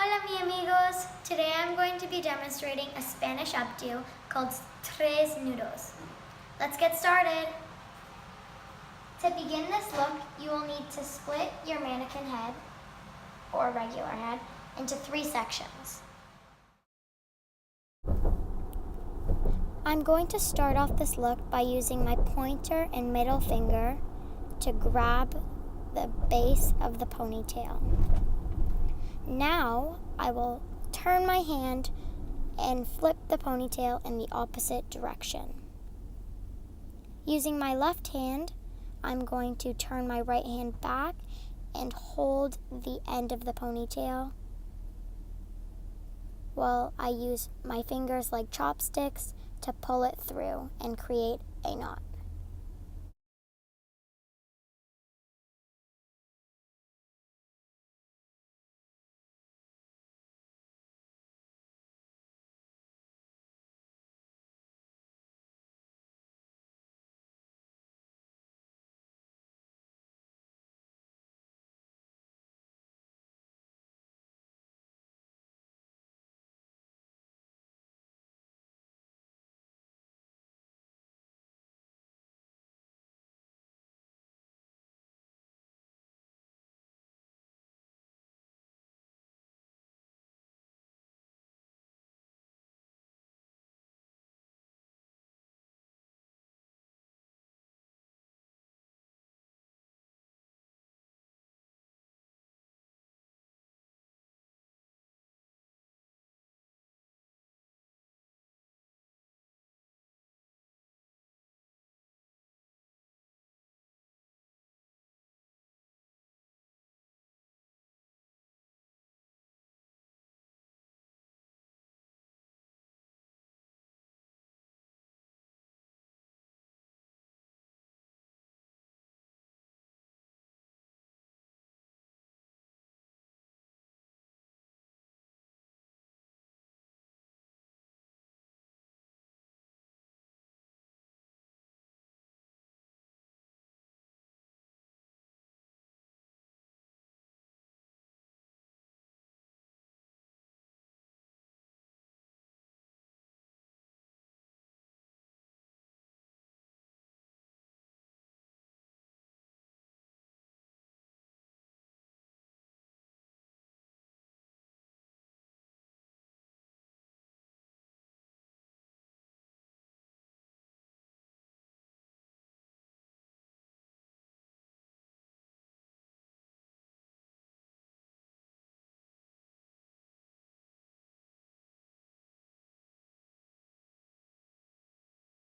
Hola mi amigos! Today I'm going to be demonstrating a Spanish updo called Tres Nudos. Let's get started! To begin this look, you will need to split your mannequin head, or regular head, into 3 sections. I'm going to start off this look by using my pointer and middle finger to grab the base of the ponytail. Now I will turn my hand and flip the ponytail in the opposite direction. Using my left hand, I'm going to turn my right hand back and hold the end of the ponytail while I use my fingers like chopsticks to pull it through and create a knot.